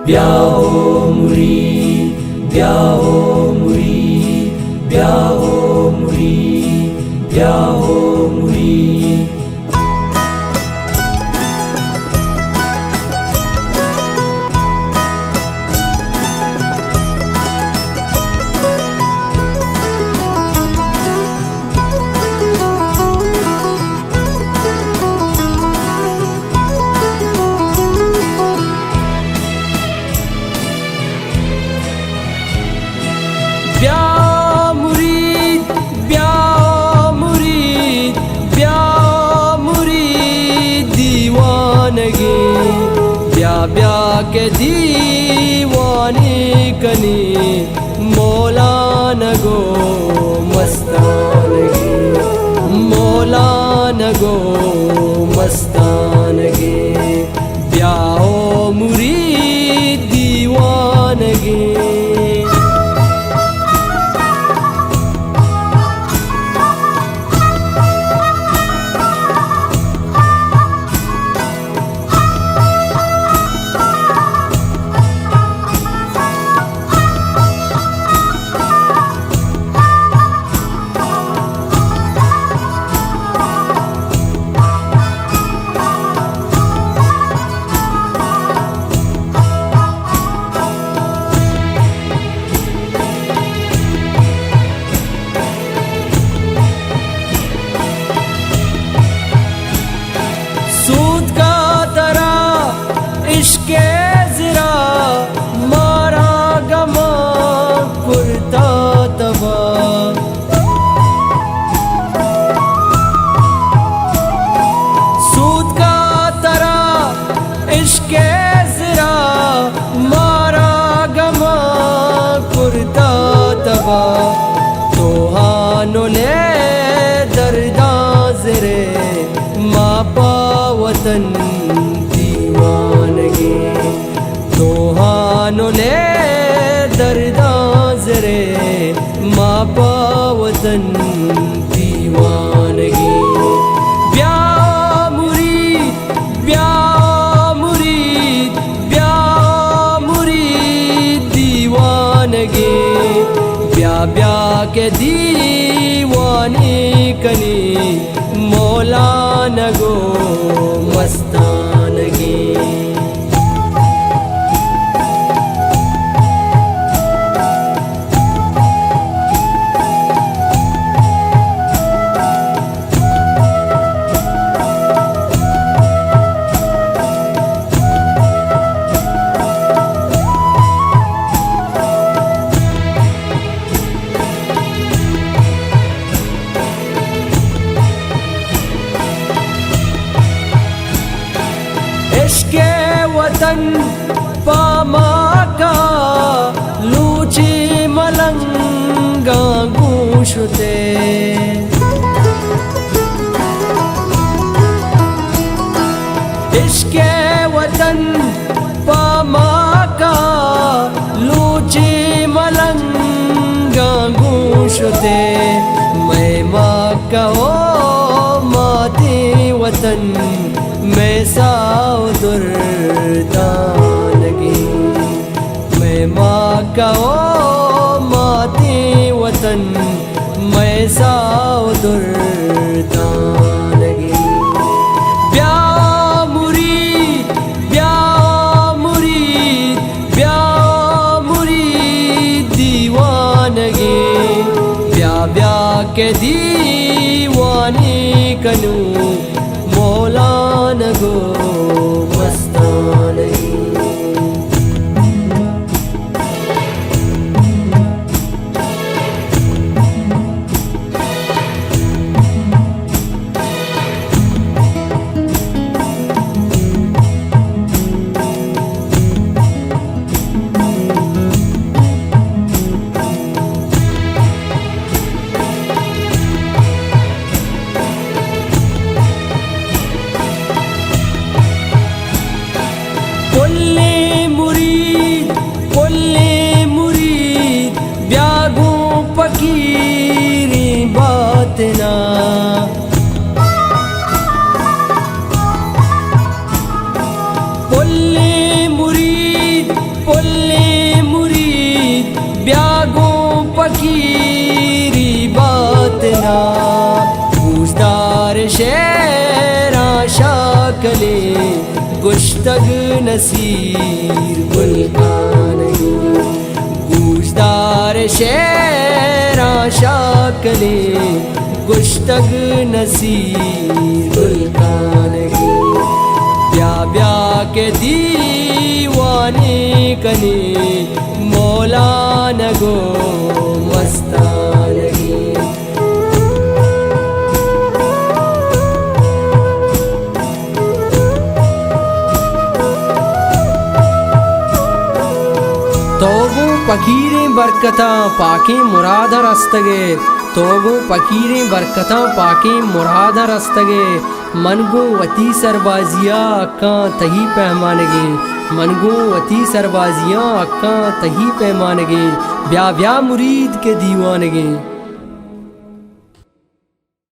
Biao muri, biao muri, biao muri, biao muri. ब्या के दीवानी कनी मौलान गो मस्तानगी, मौलान गो मस्तानगी, ब्याओ मुरीद दीवानगी। सूद का तरा इश्के ज़रा मारा गमा कुर्ता तबा, सूद का तरा इश्के ज़रा मारा गमा कुर्ता तबा, तो हानो ले दर्दा ज़रे मापा वतन दीवानगी, तो हानो ले दर्दा ज़रे मापा वतन दीवानगी। ब्या मुरीद, ब्या मुरीद, ब्या मुरीद दीवानगी, ब्या ब्या के दीवानी कनी मौलान गो मस्तानगी। इश्के वतन पामा का लूची मलंगा गूंशते, इश्के वतन पामा का लूची मलंगा गूंशते, मैं माँ का ओ माती वतन मैं साउदुर दानगी, मैं माँ का ओ माती वतन मैं साउदुर दानगी। ब्या मुरीद, ब्या मुरीद, ब्या मुरीद दीवानगी, ब्या ब्या के दीवानी कनू मौलान गो मस्तानगी। मौलाना गूजदार शेरा शाकले गुश्तग नसीर गुलकानगी गूजदार शेरा शाकले गुश्तग नसीर गुलकानगी ब्या ब्या के दीवाने कने मौलाना गो मस्तानगी तोगो फकीरें बरकता पाके मुराद रस्तगे तोगो फकीरें बरकता पाके मुराद रस्तगे मनगो वती सरबाजिया अक्का तही पैमानगे मनगो वती सरबाजिया अक्का तही पैमानगे ब्या ब्या मुरीद के दीवानगे।